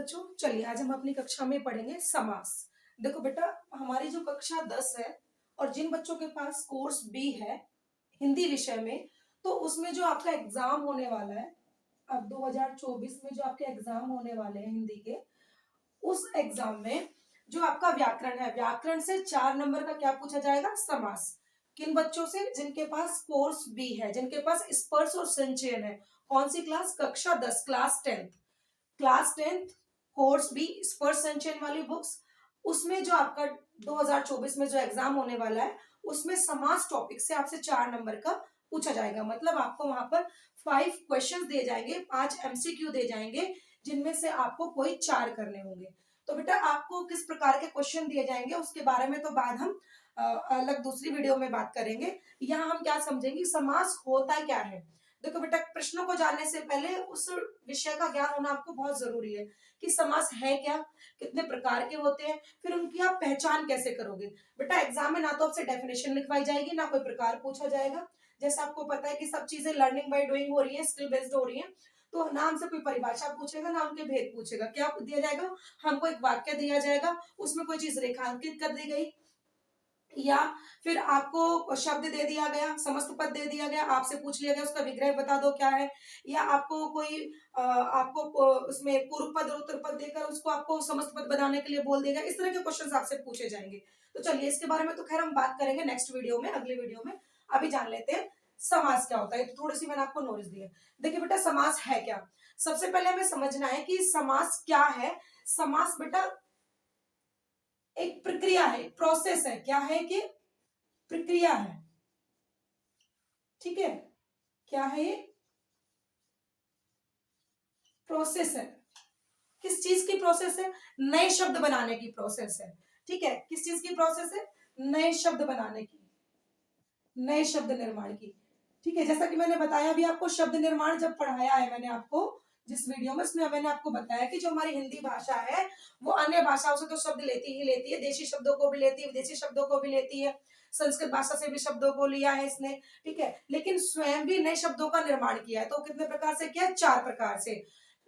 बच्चों, चलिए आज हम अपनी कक्षा में पढ़ेंगे समास। देखो बेटा, हमारी जो कक्षा 10 है और जिन बच्चों के पास कोर्स बी है हिंदी विषय में, तो उसमें जो आपका एग्जाम होने वाला है अब 2024 में जो आपके एग्जाम होने वाले हैं हिंदी के, उस एग्जाम में जो आपका व्याकरण है, व्याकरण से 4 नंबर का क्या पूछा जाएगा? समास। किन बच्चों से? जिनके पास कोर्स बी है, जिनके पास स्पर्श और संचयन है। कौन सी क्लास? कक्षा 10, क्लास टेंथ कोर्स बी स्पर्श संचयन वाली बुक्स। उसमें जो आपका 2024 में जो एग्जाम होने वाला है, उसमें समास टॉपिक से आपसे 4 नंबर का पूछा जाएगा। मतलब आपको वहां पर 5 क्वेश्चंस दिए जाएंगे, 5 एमसीक्यू दे जाएंगे, जिनमें से आपको कोई 4 करने होंगे। तो बेटा, आपको किस प्रकार के क्वेश्चन दिए जाएंगे उसके बारे में तो बाद हम अलग दूसरी वीडियो में बात करेंगे। यहाँ हम क्या समझेंगे, समास होता क्या है। देखो बेटा, प्रश्नों को जानने से पहले उस विषय का ज्ञान होना आपको बहुत जरूरी है कि समास है क्या, कितने प्रकार के होते हैं, फिर उनकी आप पहचान कैसे करोगे। बेटा, एग्जाम में ना तो आपसे डेफिनेशन लिखवाई जाएगी, ना कोई प्रकार पूछा जाएगा। जैसे आपको पता है कि सब चीजें लर्निंग बाय डूइंग हो रही है, स्किल बेस्ड हो रही है, तो ना हमसे कोई परिभाषा पूछेगा, ना उनके भेद पूछेगा। क्या दिया जाएगा? हमको एक वाक्य दिया जाएगा, उसमें कोई चीज रेखांकित कर दी गई, या फिर आपको शब्द दे दिया गया, समस्त पद दे दिया गया, आपसे पूछ लिया गया उसका विग्रह बता दो क्या है, या आपको कोई उसमें पूर्व पद और उत्तर पद देकर उसको आपको समस्त पद बनाने के लिए बोल देगा। इस तरह के क्वेश्चंस आपसे पूछे जाएंगे। तो चलिए, इसके बारे में तो खैर हम बात करेंगे नेक्स्ट वीडियो में, अगले वीडियो में। अभी जान लेते हैं समास क्या होता है। तो थोड़ी सी मैंने आपको नॉलेज दी है। देखिए बेटा, समास है क्या, सबसे पहले हमें समझना है कि समास क्या है। समास बेटा एक प्रक्रिया है, प्रोसेस है। क्या है कि प्रक्रिया है, ठीक है। क्या है ये? प्रोसेस है। किस चीज की प्रोसेस है? नए शब्द बनाने की प्रोसेस है, ठीक है। किस चीज की प्रोसेस है? नए शब्द बनाने की, नए शब्द निर्माण की, ठीक है। जैसा कि मैंने बताया भी आपको, शब्द निर्माण जब पढ़ाया है मैंने आपको जिस वीडियो में, उसमें मैंने आपको बताया कि जो हमारी हिंदी भाषा है वो अन्य भाषाओं से तो शब्द लेती ही लेती है, देशी शब्दों को भी लेती है, विदेशी शब्दों को भी लेती है, संस्कृत भाषा से भी शब्दों को लिया है इसने, ठीक है। लेकिन स्वयं भी नए शब्दों का निर्माण किया है। तो कितने प्रकार से किया है? 4 प्रकार से।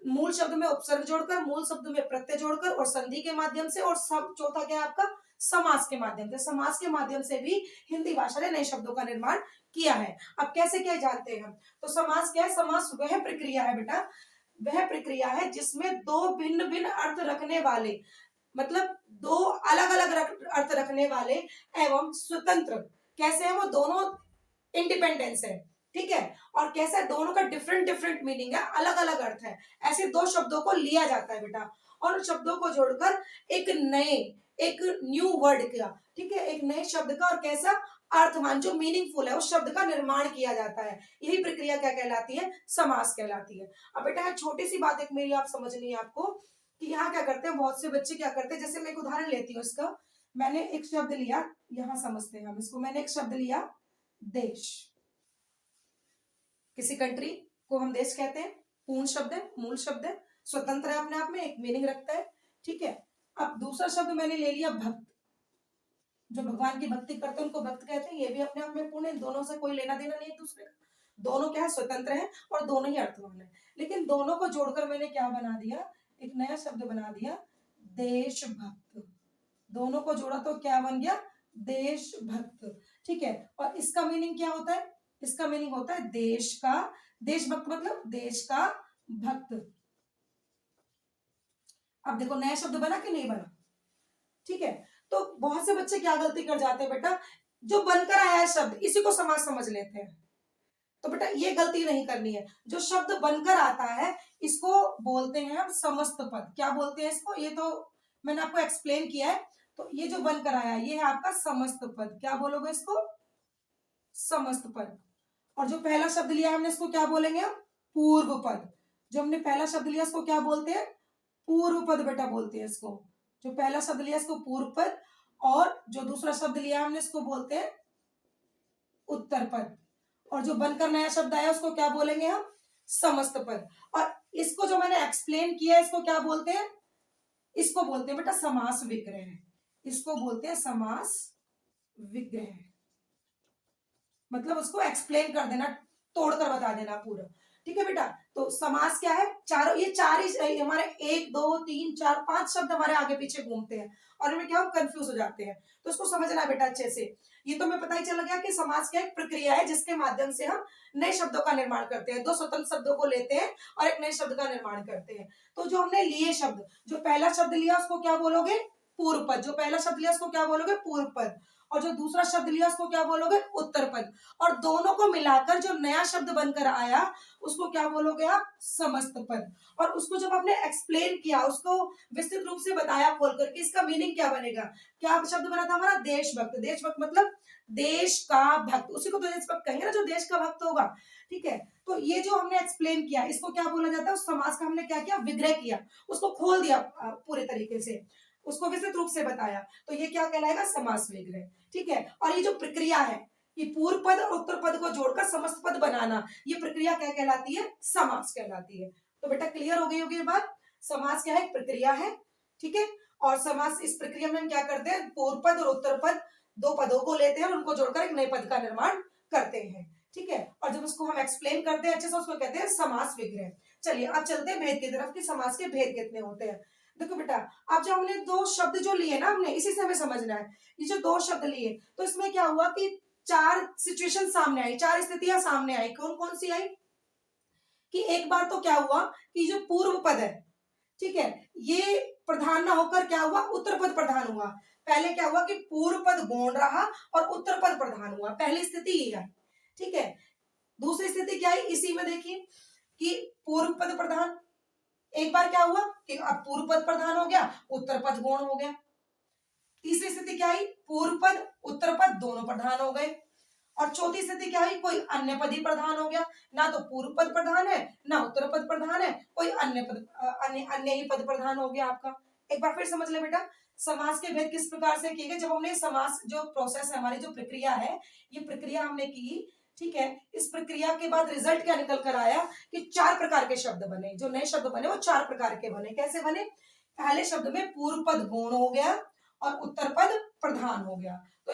मूल शब्द में उपसर्ग जोड़कर, मूल शब्द में प्रत्यय जोड़कर, और संधि के माध्यम से, और सब चौथा क्या है आपका? समास के माध्यम से। समास के माध्यम से भी हिंदी भाषा ने नए शब्दों का निर्माण किया है। अब कैसे क्या जानते हैं हम? तो समास क्या है? समास वह प्रक्रिया है बेटा, वह प्रक्रिया है जिसमें दो भिन्न भिन्न अर्थ रखने वाले, मतलब दो अलग अलग अर्थ रखने वाले एवं स्वतंत्र, कैसे है वो दोनों? इंडिपेंडेंस है, ठीक है। और कैसा है? दोनों का डिफरेंट डिफरेंट मीनिंग है, अलग अलग अर्थ है। ऐसे दो शब्दों को लिया जाता है बेटा, और उन शब्दों को जोड़कर एक न्यू वर्ड का, ठीक है, एक नए शब्द का, और कैसा अर्थवान जो मीनिंगफुल है उस शब्द का निर्माण किया जाता है। यही प्रक्रिया क्या कहलाती है? समास कहलाती है। अब बेटा, छोटी सी बात एक मेरी आप समझनी है आपको कि यहाँ क्या करते हैं बहुत से बच्चे, क्या करते हैं, जैसे मैं एक उदाहरण लेती हूँ इसका। मैंने एक शब्द लिया, यहाँ समझते हैं हम इसको। मैंने एक शब्द लिया देश, किसी कंट्री को हम देश कहते हैं, पूर्ण शब्द है, मूल शब्द है, स्वतंत्र है अपने आप में, एक मीनिंग रखता है, ठीक है। अब दूसरा शब्द मैंने ले लिया भक्त, जो भगवान की भक्ति करते हैं उनको भक्त कहते हैं, ये भी अपने आप में पूर्ण है, दोनों से कोई लेना देना नहीं एक दूसरे का, दोनों क्या है? स्वतंत्र है, और दोनों ही अर्थवान है। लेकिन दोनों को जोड़कर मैंने क्या बना दिया? एक नया शब्द बना दिया, देशभक्त। दोनों को जोड़ा तो क्या बन गया? देशभक्त, ठीक है। और इसका मीनिंग क्या होता है? इसका मीनिंग होता है देश का, देशभक्त मतलब देश का भक्त। अब देखो, नया शब्द बना कि नहीं बना, ठीक है। तो बहुत से बच्चे क्या गलती कर जाते हैं बेटा, जो बनकर आया है शब्द इसी को समास समझ लेते हैं। तो बेटा, ये गलती नहीं करनी है। जो शब्द बनकर आता है इसको बोलते हैं हम समस्त पद। क्या बोलते हैं इसको? ये तो मैंने आपको एक्सप्लेन किया है। तो ये जो बनकर आया ये है आपका समस्त पद। क्या बोलोगे इसको? समस्त पद। और जो पहला शब्द लिया है हमने, इसको क्या बोलेंगे हम? पूर्व पद। जो हमने पहला शब्द लिया इसको क्या बोलते हैं? पूर्व पद बेटा बोलते हैं इसको। जो पहला शब्द लिया इसको पूर्व पद, और जो दूसरा शब्द लिया हमने इसको बोलते हैं उत्तर पद। और जो बनकर नया शब्द आया उसको क्या बोलेंगे हम? समस्त पद। और इसको जो मैंने एक्सप्लेन किया इसको क्या बोलते हैं? इसको बोलते हैं बेटा समास विग्रह। इसको बोलते हैं समास विग्रह, मतलब उसको एक्सप्लेन कर देना, तोड़कर बता देना पूरा, ठीक है बेटा। तो समास क्या है, चारों ये चार ही हमारे 1 2 3 4 5 शब्द हमारे आगे पीछे घूमते हैं और इनमें क्या हम कंफ्यूज हो जाते हैं, तो इसको समझना है बेटा अच्छे से। ये तो हमें पता ही चल गया कि समास क्या एक प्रक्रिया है जिसके माध्यम से हम नए शब्दों का निर्माण करते हैं, दो स्वतंत्र शब्दों को लेते हैं और एक नए शब्द का निर्माण करते हैं। तो जो हमने लिए शब्द, जो पहला शब्द लिया उसको क्या बोलोगे, पूर्व पद। जो पहला शब्द लिया उसको क्या बोलोगे, पूर्व पद। और जो दूसरा शब्द लिया उसको क्या बोलोगे, उत्तर पद। और दोनों को मिलाकर जो नया शब्द बनकर आया उसको क्या बोलोगे आप, समस्त पद। और उसको जब आपने एक्सप्लेन किया, उसको विस्तृत रूप से बताया खोल करके इसका मीनिंग क्या बनेगा, क्या शब्द बना था हमारा, देशभक्त। देशभक्त मतलब देश का भक्त, उसी को तो देशभक्त कहेंगे ना, जो देश का भक्त होगा। ठीक है, तो ये जो हमने एक्सप्लेन किया इसको क्या बोला जाता है, उस समास का हमने क्या किया, विग्रह किया, उसको खोल दिया पूरे तरीके से, उसको विस्तृत रूप से बताया, तो ये क्या कहलाएगा, समास विग्रह। ठीक है, और ये जो प्रक्रिया है कि पूर्व पद और उत्तर पद को जोड़कर समस्त पद बनाना, ये प्रक्रिया क्या कहलाती है, समास कहलाती है। तो बेटा क्लियर हो गई होगी ये बात, समास क्या है, प्रक्रिया है। ठीक है, और समास इस प्रक्रिया में हम क्या करते हैं, पूर्व पद और उत्तर पद दो पदों को लेते हैं और उनको जोड़कर एक नए पद का निर्माण करते हैं। ठीक है, और जब उसको हम एक्सप्लेन करते हैं अच्छे से, उसको कहते हैं समास विग्रह। चलिए अब चलते हैं भेद की तरफ कि समास के भेद कितने होते हैं। देखो बेटा, अब जब हमने दो शब्द जो लिए ना, हमने इसी से हमें समझना है, ये जो दो शब्द लिए तो इसमें क्या हुआ कि चार सिचुएशन सामने आई, चार स्थितियां सामने आई। कौन कौन सी आई, कि एक बार तो क्या हुआ कि जो पूर्व पद है, ठीक है, ये प्रधान ना होकर क्या हुआ, उत्तर पद प्रधान हुआ। पहले क्या हुआ कि पूर्व पद गौण रहा और उत्तर पद प्रधान हुआ, पहली स्थिति ये है। ठीक है, दूसरी स्थिति क्या है, इसी में देखिए कि पूर्व पद प्रधान, एक बार क्या हुआ कि अब पूर्व पद प्रधान हो गया, उत्तर पद गौण हो गया। तीसरी स्थिति क्या आई, पूर्व पद उत्तर पद दोनों प्रधान हो गए। और चौथी स्थिति क्या हुई, कोई अन्य पद ही प्रधान हो गया, ना तो पूर्व पद प्रधान है ना उत्तर पद प्रधान है, कोई अन्य पद अन्य ही पद प्रधान हो गया आपका। एक बार फिर समझ ले बेटा, समास के भेद किस प्रकार से किए गए, जब हमने समास जो प्रोसेस है, हमारी जो प्रक्रिया है, ये प्रक्रिया हमने की। ठीक है, इस प्रक्रिया के बाद रिजल्ट क्या निकल कर आया कि चार प्रकार के शब्द बने, जो नए शब्द बने वो चार प्रकार के बने। कैसे बने, पहले शब्द में पूर्व पद गौण हो गया और उत्तर पद प्रधान हो गया। तो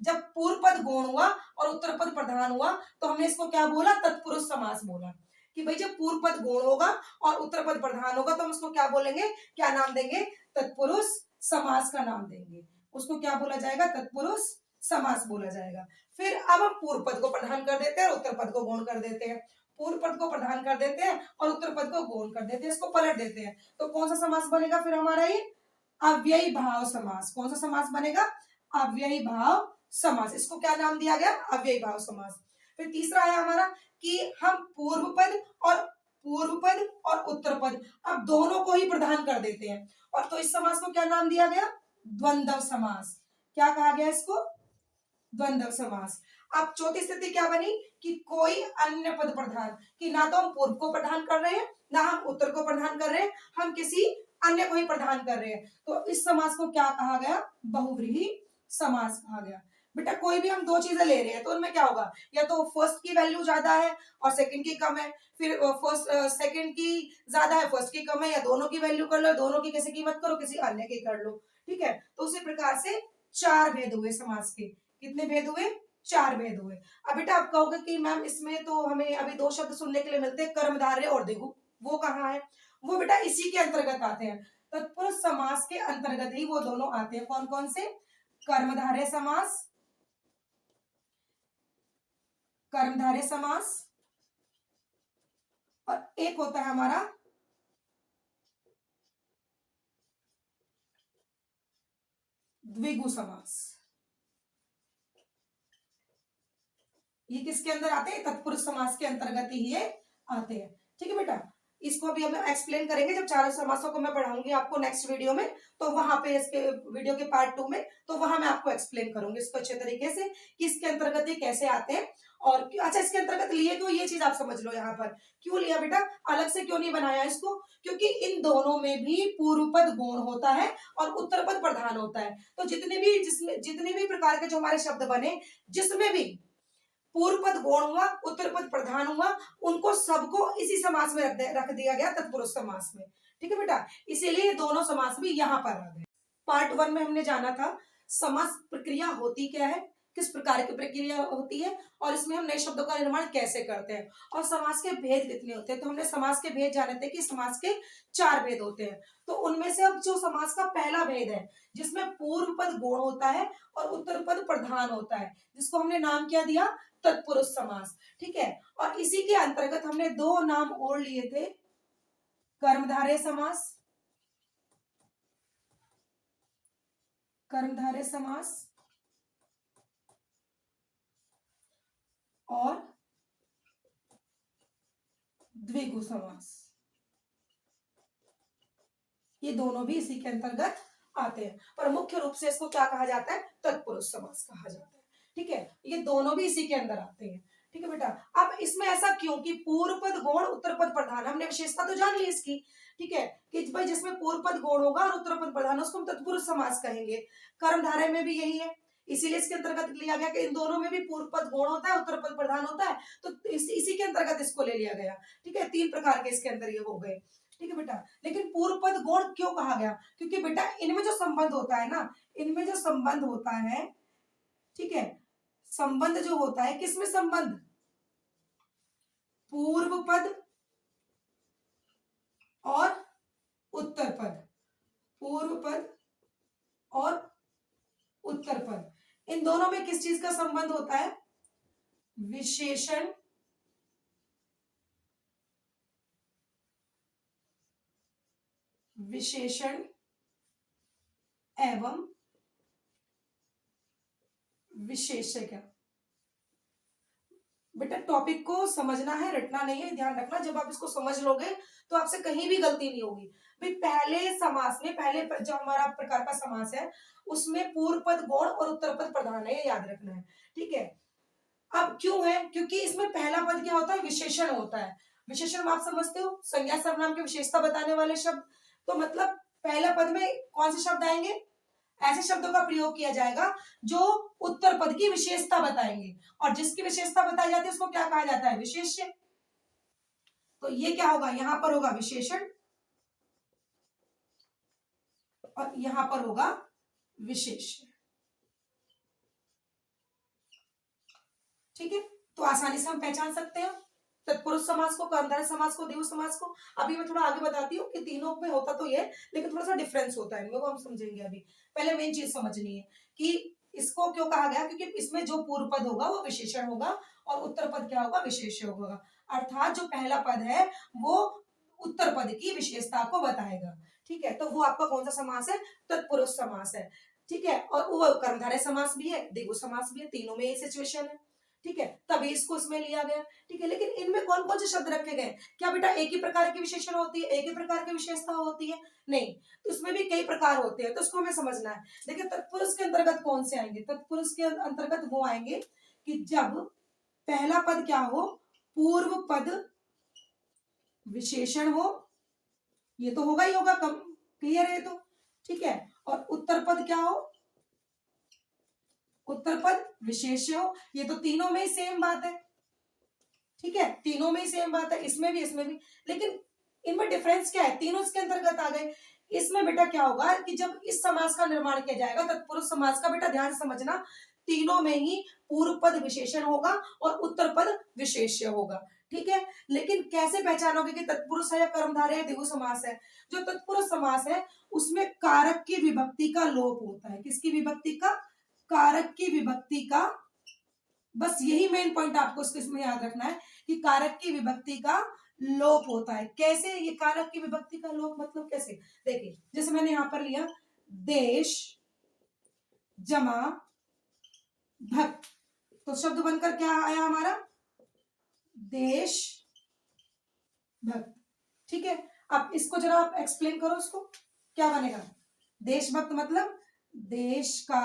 जब पूर्व पद गौण हुआ और उत्तर पद प्रधान हुआ तो हमने इसको क्या बोला, तत्पुरुष समास बोला। कि भाई जब पूर्व पद गौण होगा और उत्तर पद प्रधान होगा तो हम उसको क्या बोलेंगे, क्या नाम देंगे, तत्पुरुष समास का नाम देंगे। उसको क्या बोला जाएगा, तत्पुरुष समास बोला जाएगा। फिर अब हम पूर्व पद को प्रधान कर देते हैं और उत्तर पद को गौण कर देते हैं, पूर्व पद को प्रधान कर देते हैं और उत्तर पद को गौण कर देते हैं, इसको पलट देते हैं। तो कौन सा समास बनेगा फिर हमारा, ये अव्ययी भाव समास। कौन सा समास बनेगा, अव्ययी भाव समास। इसको क्या नाम दिया गया, अव्ययी भाव समास। फिर तीसरा है हमारा कि हम पूर्व पद और उत्तर पद अब दोनों को ही प्रधान कर देते हैं, और तो इस समास को क्या नाम दिया गया, द्वंद्व समास। क्या कहा गया इसको, द्वंद्व समास। अब चौथी स्थिति क्या बनी कि कोई अन्य पद प्रधान, कि ना तो हम पूर्व को प्रधान कर रहे हैं ना हम उत्तर को प्रधान कर रहे हैं, हम किसी अन्य को ही प्रधान कर रहे हैं। तो इस समास को क्या कहा गया, बहुव्रीहि समास कहा गया। बेटा कोई भी हम दो चीजें ले रहे हैं तो उनमें क्या होगा, या तो फर्स्ट की वैल्यू ज्यादा है और सेकंड की कम है, फिर फर्स्ट सेकंड की ज्यादा है फर्स्ट की कम है, या दोनों की वैल्यू कर लो, दोनों की किसी की मत करो, किसी अन्य की कर लो। ठीक है, तो उसी प्रकार से चार भेद हुए समास के। कितने भेद हुए, चार भेद हुए। अब बेटा आप कहोगे कि मैम इसमें तो हमें अभी दो शब्द सुनने के लिए मिलते हैं, कर्मधारय और देहु, वो कहाँ है, वो बेटा इसी के अंतर्गत आते हैं, तत्पुरुष समास के अंतर्गत ही वो दोनों आते हैं। कौन कौन से, कर्मधारय समास, कर्मधारय समास, और एक होता है हमारा द्विगु समास। ये किसके अंदर आते हैं, तत्पुरुष समास के अंतर्गत ही ये आते हैं। ठीक है बेटा, इसको अभी हम एक्सप्लेन करेंगे जब चारों समासों को मैं पढ़ाऊंगी आपको नेक्स्ट वीडियो में, तो वहां पे इसके वीडियो के पार्ट 2 में, तो वहां मैं आपको एक्सप्लेन करूंगी इसको अच्छे तरीके से कि इसके अंतर्गत ये कैसे आते हैं। और अच्छा इसके अंतर्गत लिए क्यों, ये चीज आप समझ लो, यहाँ पर क्यों लिया बेटा, अलग से क्यों नहीं बनाया इसको, क्योंकि इन दोनों में भी पूर्व पद गौण होता है और उत्तर पद प्रधान होता है। तो जितने भी प्रकार के जो हमारे शब्द बने, जिसमें भी पूर्व पद गौण हुआ उत्तर पद प्रधान हुआ, उनको सबको इसी समास में रख दिया गया, तत्पुरुष समास में। ठीक है बेटा, इसीलिए दोनों समास भी यहाँ पर आ गए। पार्ट 1 में हमने जाना था समास प्रक्रिया होती क्या है, किस प्रकार की प्रक्रिया होती है और इसमें हम नए शब्दों का निर्माण कैसे करते हैं और समास के भेद कितने होते हैं। तो हमने समास के भेद जाने थे कि समास के 4 भेद होते हैं। तो उनमें से अब जो समास का पहला भेद है जिसमें पूर्व पद गौण होता है और उत्तर पद प्रधान होता है, जिसको हमने नाम क्या दिया, तत्पुरुष समास। ठीक है, और इसी के अंतर्गत हमने 2 नाम और लिए थे, कर्मधारय समास, कर्मधारय समास और द्विगु समास। ये दोनों भी इसी के अंतर्गत आते हैं, पर मुख्य रूप से इसको क्या कहा जाता है, तत्पुरुष समास कहा जाता है। ठीक है, ये दोनों भी इसी के अंदर आते हैं। ठीक है बेटा, अब इसमें ऐसा क्यों कि पूर्व पद गौण उत्तर पद प्रधान, हमने विशेषता तो जान ली इसकी। ठीक है, कि भाई जिसमें पूर्व पद गौण होगा और उत्तर पद प्रधान उसको हम तत्पुरुष समास कहेंगे। कर्मधारय में भी यही है, इसीलिए इसके अंतर्गत लिया गया कि इन दोनों में भी पूर्व पद गौण होता है, उत्तर पद प्रधान होता है, तो इसी के अंतर्गत इसको ले लिया गया। ठीक है, 3 प्रकार के इसके अंदर ये हो गए। ठीक है बेटा, लेकिन पूर्व पद गौण क्यों कहा गया, क्योंकि बेटा इनमें जो संबंध होता है ना, इनमें जो संबंध होता है, ठीक है, संबंध जो होता है, किसमें संबंध, पूर्व पद और उत्तर पद, पूर्व पद और उत्तर पद, इन दोनों में किस चीज का संबंध होता है, विशेषण विशेषण एवं विशेष्य। बेटा टॉपिक को समझना है, रटना नहीं है, ध्यान रखना, जब आप इसको समझ लोगे तो आपसे कहीं भी गलती नहीं होगी। भाई पहले समास में, पहले जो हमारा प्रकार का समास है उसमें पूर्व पद गौण और उत्तर पद प्रधान है, ये याद रखना है। ठीक है, अब क्यों है, क्योंकि इसमें पहला पद क्या होता है, विशेषण होता है। विशेषण आप समझते हो, संज्ञा सर्वनाम की विशेषता बताने वाले शब्द। तो मतलब पहला पद में कौन से शब्द आएंगे, ऐसे शब्दों का प्रयोग किया जाएगा जो उत्तर पद की विशेषता बताएंगे, और जिसकी विशेषता बताई जाती है उसको क्या कहा जाता है, विशेष्य। तो ये क्या होगा, यहां पर होगा विशेषण और यहां पर होगा विशेष्य। ठीक है, तो आसानी से हम पहचान सकते हैं तत्पुरुष समास को, कर्मधारय समास को, द्विगु समास को। अभी मैं थोड़ा आगे बताती हूँ कि तीनों में होता तो ये, लेकिन थोड़ा सा डिफरेंस होता है इनमें, वो हम समझेंगे अभी। पहले मेन चीज समझनी है कि इसको क्यों कहा गया, क्योंकि इसमें जो पूर्व पद होगा वो विशेषण होगा और उत्तर पद क्या होगा, विशेष्य होगा। अर्थात जो पहला पद है वो उत्तर पद की विशेषता को बताएगा। ठीक है, तो वो आपका कौन सा समास है, तत्पुरुष समास है। ठीक है, और वो कर्मधारय समास भी है, द्विगु समास भी है, तीनों में ये सिचुएशन है। ठीक है, तभी इसको इसमें लिया गया। ठीक है, लेकिन इनमें कौन कौन से शब्द रखे गए, क्या बेटा एक ही प्रकार की विशेषण होती है, एक ही प्रकार की विशेषता होती है, नहीं, तो उसमें भी कई प्रकार होते हैं, तो उसको हमें समझना है। देखिए तत्पुरुष के अंतर्गत कौन से आएंगे, तत्पुरुष के अंतर्गत वो आएंगे कि जब पहला पद क्या हो, पूर्व पद विशेषण हो, ये तो होगा ही होगा, कम क्लियर है तो। ठीक है, और उत्तर पद क्या हो, उत्तर पद विशेष्य हो, ये तो तीनों में ही सेम बात है। ठीक है, तीनों में ही सेम बात है, इसमें भी इसमें भी, लेकिन इनमें डिफरेंस क्या है, तीनों इसके अंतर्गत आ गए। इसमें बेटा क्या होगा कि जब इस समास का निर्माण किया जाएगा तत्पुरुष समास का, बेटा ध्यान से समझना, तीनों में ही पूर्व पद विशेषण होगा और उत्तर पद विशेष्य होगा। ठीक है, लेकिन कैसे पहचानोगे कि तत्पुरुष है या कर्मधारय या द्विगु समास है, जो तत्पुरुष समास है उसमें कारक की विभक्ति का लोप होता है। किसकी विभक्ति का, कारक की विभक्ति का, बस यही मेन पॉइंट आपको इसमें याद रखना है कि कारक की विभक्ति का लोप होता है। कैसे ये कारक की विभक्ति का लोप, मतलब कैसे, देखिए जैसे मैंने यहां पर लिया देश जमा भक्त, तो शब्द बनकर क्या आया हमारा, देश भक्त। ठीक है, अब इसको जरा आप एक्सप्लेन करो, उसको क्या बनेगा, देशभक्त मतलब देश का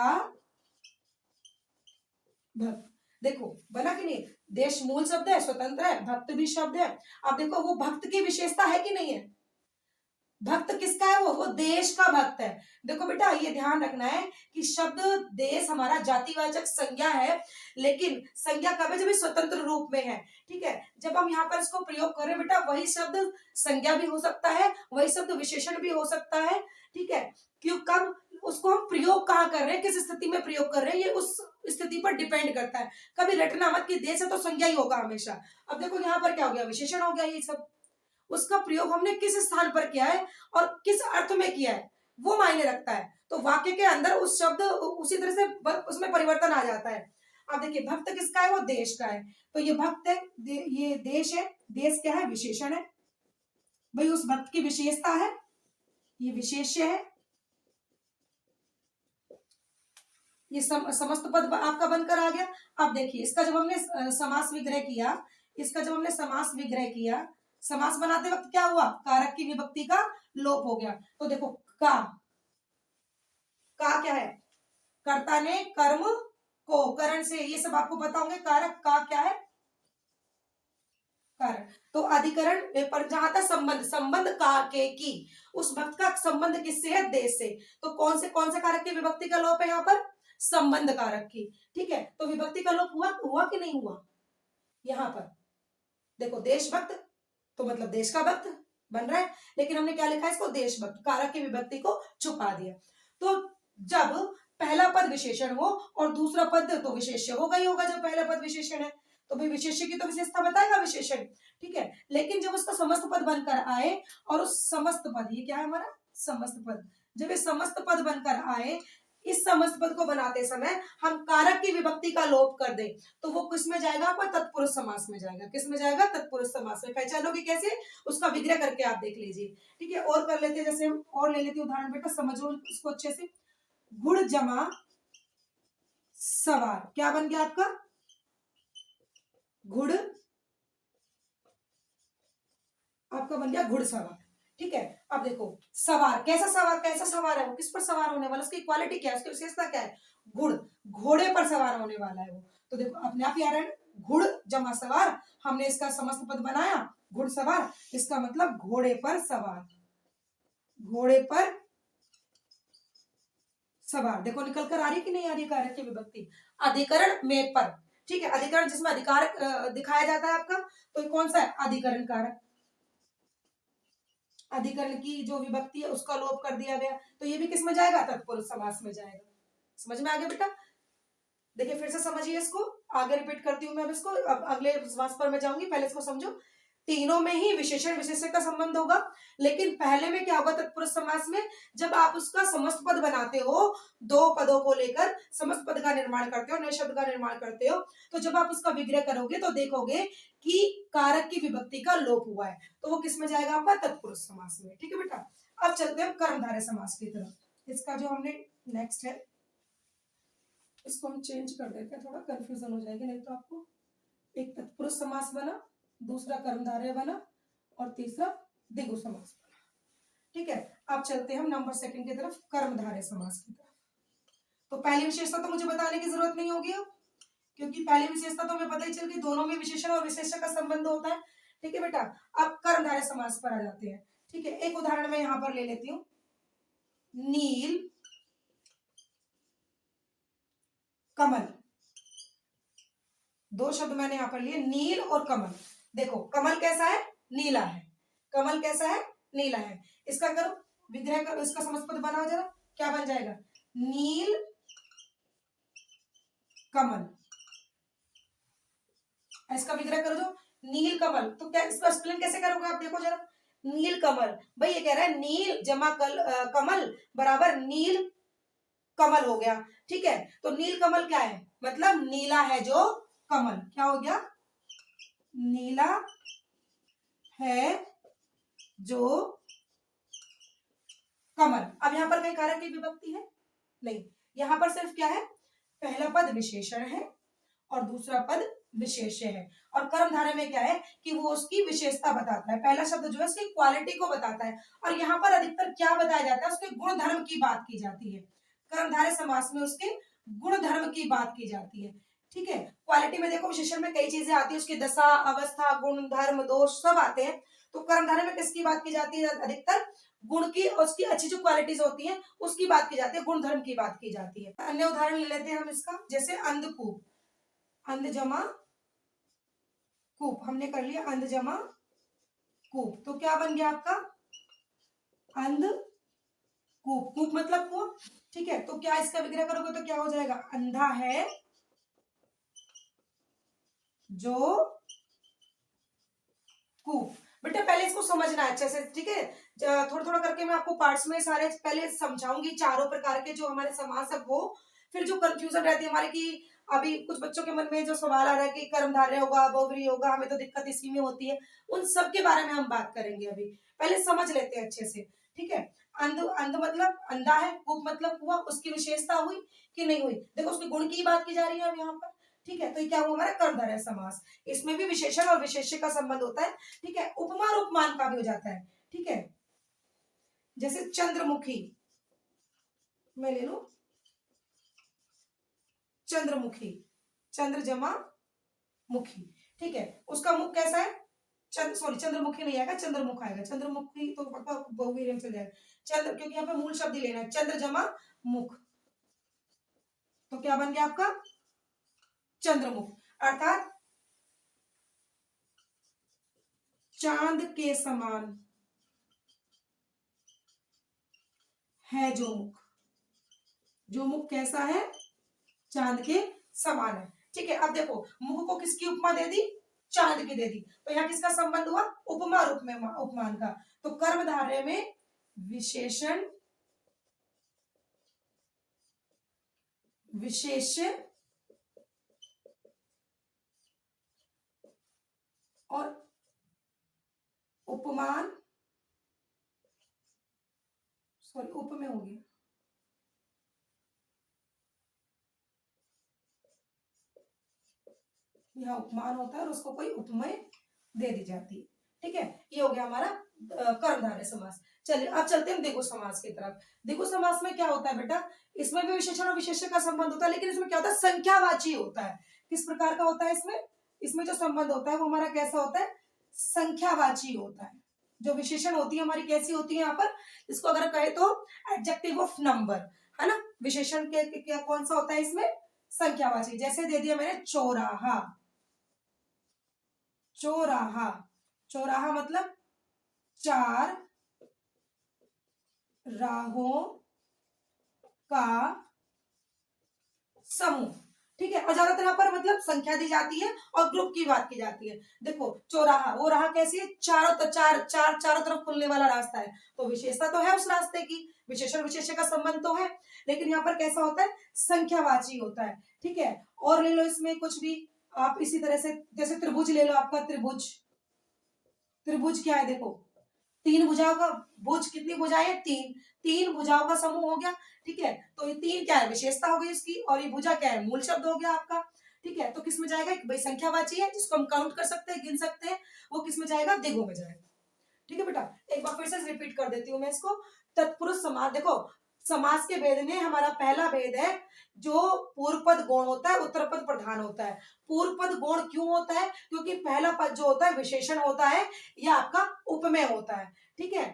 भक्त। देखो बना कि नहीं, देश मूल शब्द है, स्वतंत्र है, भक्त भी शब्द है। अब देखो वो भक्त की विशेषता है कि नहीं है, भक्त किसका है? वो देश का भक्त है। देखो बेटा ये ध्यान रखना है कि शब्द देश हमारा जातिवाचक संज्ञा है, लेकिन संज्ञा कब है? जब ये स्वतंत्र रूप में है। ठीक है, जब हम यहाँ पर इसको प्रयोग करें बेटा, वही शब्द संज्ञा भी हो सकता है, वही शब्द विशेषण भी हो सकता है। ठीक है, क्यों, कब उसको हम प्रयोग कहाँ कर रहे हैं, किस स्थिति में प्रयोग कर रहे हैं, ये उस स्थिति पर डिपेंड करता है। कभी रटना मत कि देश है तो संज्ञा ही होगा हमेशा। अब देखो यहाँ पर क्या हो गया? विशेषण हो गया ये सब। उसका प्रयोग हमने किस स्थान पर किया है और किस अर्थ में किया है वो मायने रखता है। तो वाक्य के अंदर उस शब्द उसी तरह से उसमें परिवर्तन आ जाता है। अब देखिए भक्त किसका है? वो देश का है। तो ये भक्त है, ये देश है। देश क्या है? विशेषण है भाई, उस भक्त की विशेषता है, ये विशेष्य है। ये समस्त पद आपका बनकर आ गया। अब देखिए इसका जब हमने समास विग्रह किया, इसका जब हमने समास विग्रह किया, समास बनाते वक्त क्या हुआ? कारक की विभक्ति का लोप हो गया। तो देखो का क्या है? कर्ता ने कर्म को करण से, ये सब आपको पता होंगे। कारक का क्या है? कारक। तो अधिकरण पर जहां तक संबंध का के की, उस भक्त का संबंध किससे है? देश से। तो कौन से कारक की विभक्ति का लोप है यहाँ पर? संबंध कारक की। ठीक है, तो विभक्ति का लोप हुआ कि नहीं हुआ? यहाँ पर देखो देशभक्त, तो मतलब देश का भक्त बन रहा है, लेकिन हमने क्या लिखा है इसको? देशभक्त। कारक की विभक्ति को छुपा दिया। तो जब पहला पद विशेषण हो और दूसरा पद तो विशेष्य होगा ही होगा। जब पहला पद विशेषण है तो भाई विशेष्य की तो विशेषता बताएगा विशेषण। ठीक है, लेकिन जब उसका समस्त पद बनकर आए और उस समस्त पद, ये क्या है हमारा? समस्त पद। जब ये समस्त पद बनकर आए, इस समस्त पद को बनाते समय हम कारक की विभक्ति का लोप कर दें तो वो किस में जाएगा? आपका तत्पुरुष समास में जाएगा। किस में जाएगा? तत्पुरुष समास में। पहचानोगे कैसे? उसका विग्रह करके आप देख लीजिए। ठीक है, और कर लेते हैं, जैसे हम और ले लेते हैं उदाहरण बेटा, समझो इसको अच्छे से। गुड़ जमा सवार, क्या बन गया आपका? घुड़ आपका बन गया घुड़सवार। ठीक है, अब देखो सवार, कैसा सवार है वो? किस पर सवार होने वाला? उसकी क्वालिटी क्या है? उसकी विशेषता क्या है? गुड़, घोड़े पर सवार होने वाला है वो। तो देखो अपने आप ही आ रहा है, घुड़ जमा सवार। हमने इसका समस्त पद बनाया घुड़सवार, इसका मतलब घोड़े पर सवार। घोड़े पर सवार, देखो निकल कर आ रही कि नहीं आ रही कारक की विभक्ति? अधिकरण में पर। ठीक है, अधिकरण जिसमें अधिकार दिखाया जाता है आपका, तो कौन सा है? अधिकरण कारक। अधिकरण की जो विभक्ति है उसका लोप कर दिया गया, तो ये भी किस में जाएगा? तत्पुरुष समास में जाएगा। समझ में आ गया बेटा? देखिए फिर से समझिए इसको, आगे रिपीट करती हूँ मैं अब इसको। अब अगले समास पर मैं जाऊंगी, पहले इसको समझो। तीनों में ही विशेषण विशेष्य का संबंध होगा, लेकिन पहले में क्या होगा? तत्पुरुष समास में जब आप उसका समस्त पद बनाते हो, दो पदों को लेकर समस्त पद का निर्माण करते हो, नए शब्द का निर्माण करते हो, तो जब आप उसका विग्रह करोगे तो देखोगे कि कारक की विभक्ति का लोप हुआ है, तो वो किस में जाएगा? आपका तत्पुरुष समास में। ठीक है बेटा, अब चलते हैं कर्मधारय समास की तरफ। इसका जो हमने नेक्स्ट है, इसको हम चेंज कर देते हैं, थोड़ा कंफ्यूजन हो जाएगी नहीं तो आपको। एक तत्पुरुष समास बना, दूसरा कर्मधारय बना और तीसरा द्विगु समास बना। ठीक है, अब चलते हैं हम नंबर सेकंड की तरफ, कर्मधारय समास की तरफ। तो पहली विशेषता तो मुझे बताने की जरूरत नहीं होगी अब, क्योंकि पहली विशेषता तो हमें पता ही चल गई, दोनों में विशेषण और विशेष्य का संबंध होता है। ठीक है बेटा, अब कर्मधारय समास पर आ जाते हैं। ठीक है, एक उदाहरण मैं यहां पर ले लेती हूँ। नील कमल, दो शब्द मैंने यहां पर लिए, नील और कमल। देखो कमल कैसा है? नीला है। कमल कैसा है? नीला है। इसका करो विग्रह करो, इसका समस्त पद बनाओ जरा, क्या बन जाएगा? नील कमल। इसका विग्रह करो जो नील कमल, तो क्या इसका स्पेलिंग कैसे करोगे आप? देखो जरा, नील कमल, भाई ये कह रहा है नील जमा कमल बराबर नील कमल हो गया। ठीक है, तो नील कमल क्या है? मतलब नीला है जो कमल, क्या हो गया? नीला है जो कमल। अब यहां पर कहीं कारक की विभक्ति है? नहीं, यहां पर सिर्फ क्या है? पहला पद विशेषण है और दूसरा पद विशेष्य है। और कर्मधारय में क्या है कि वो उसकी विशेषता बताता है, पहला शब्द जो है उसकी क्वालिटी को बताता है, और यहाँ पर अधिकतर क्या बताया जाता है? उसके गुण धर्म की बात की जाती है। कर्मधारय समास में उसके गुण धर्म की बात की जाती है। ठीक है, क्वालिटी में देखो विशेषण में कई चीजें आती है, उसकी दशा, अवस्था, गुण, धर्म, दोष सब आते हैं। तो कर्मधारय में किसकी बात की जाती है अधिकतर? गुण की और उसकी अच्छी जो क्वालिटीज होती हैं उसकी बात की जाती है, गुणधर्म की बात की जाती है। अन्य उदाहरण ले लेते हैं हम इसका, जैसे अंधकूप, अंध जमा कूप, हमने कर लिया अंध जमा कूप, तो क्या बन गया आपका? अंध कूप, कूप मतलब कुआं, ठीक है। तो क्या इसका विग्रह करोगे तो क्या हो जाएगा? अंधा है जो कूप। बेटा पहले इसको समझना है अच्छे से, ठीक है। थोड़ा थोड़ा करके मैं आपको पार्ट्स में सारे पहले समझाऊंगी, चारों प्रकार के जो हमारे समास है वो, फिर जो कंफ्यूजन रहती है हमारे की, अभी कुछ बच्चों के मन में जो सवाल आ रहा है कि कर्मधारय होगा, बहुव्रीहि होगा, हमें तो दिक्कत इसी में होती है, उन सब के बारे में हम बात करेंगे अभी। पहले समझ लेते हैं अच्छे से, ठीक है। अंध, अंध मतलब अंधा है, कूप मतलब कुआं, उसकी विशेषता हुई कि नहीं हुई? देखो उसके गुण की बात की जा रही है अब यहाँ पर, ठीक है। तो ये क्या हुआ हमारा? कर्मधारय समास। इसमें भी विशेषण और विशेष्य का संबंध होता है, ठीक है। उपमा और उपमान का भी हो जाता है, ठीक है। जैसे चंद्रमुखी, मैं ले लू चंद्रमुखी, चंद्र जमा मुखी, ठीक है। उसका मुख कैसा है? चंद्रमुखी नहीं आएगा, चंद्रमुख आएगा। चंद्रमुखी तो बहुवीर्य में चल जाएगा चंद्र, क्योंकि यहाँ पे मूल शब्द ही लेना है, चंद्र जमा मुख, तो क्या बन गया आपका? चंद्रमुख, अर्थात चांद के समान है जो मुख, जो मुख कैसा है? चांद के समान है, ठीक है। अब देखो मुख को किसकी उपमा दे दी? चांद की दे दी, तो यहाँ किसका संबंध हुआ? उपमा रूप में उपमान का। तो कर्मधारय में विशेषण विशेष्य और उपमान, सॉरी उपमेय हो गया, यहाँ उपमान होता है और उसको कोई उपमेय दे दी जाती है, ठीक है। ये हो गया हमारा कर्मधारय समास। चलिए अब चलते हैं द्विगु समास की तरफ। द्विगु समास में क्या होता है बेटा? इसमें भी विशेषण और विशेष्य का संबंध होता है, लेकिन इसमें क्या होता है? संख्यावाची होता है। किस प्रकार का होता है इसमें? इसमें जो संबंध होता है वो हमारा कैसा होता है? संख्यावाची होता है। जो विशेषण होती है हमारी कैसी होती है यहाँ पर? इसको अगर कहे तो एडजेक्टिव ऑफ नंबर, है ना। विशेषण के क्या कौन सा होता है इसमें? संख्यावाची। जैसे दे दिया मैंने चौराहा, चौराहा, चौराहा मतलब चार राहों का समूह, ठीक है। और ज्यादातर यहाँ पर मतलब संख्या दी जाती है और ग्रुप की बात की जाती है। देखो चौराहा, वो राह कैसी है? चारों तरफ खुलने वाला रास्ता है, तो विशेषता तो है उस रास्ते की, विशेषण विशेष्य का संबंध तो है, लेकिन यहाँ पर कैसा होता है? संख्यावाची होता है, ठीक है। और ले लो इसमें कुछ भी आप इसी तरह से, जैसे त्रिभुज ले लो, आपका त्रिभुज, त्रिभुज क्या है? देखो तीन भुजाओं का भुज, कितनी भुजाएं हैं? तीन, तीन भुजाओं का समूह हो गया, ठीक है। तो ये तीन क्या है? विशेषता हो गई इसकी, और ये भुजा क्या है? मूल शब्द हो गया आपका, ठीक है। तो किस में जाएगा? भाई संख्यावाची है जिसको हम काउंट कर सकते हैं, गिन सकते हैं, वो किस में जाएगा? द्विगु में जाएगा, ठीक है बेटा। एक बार फिर से रिपीट कर देती हूँ मैं इसको। तत्पुरुष समास, देखो समास के भेद में हमारा पहला भेद है, जो पूर्व पद गौण होता है, उत्तर पद प्रधान होता है। पूर्व पद गौण क्यों होता है? क्योंकि पहला पद जो होता है विशेषण होता है, यह आपका उपमेय होता है, ठीक है।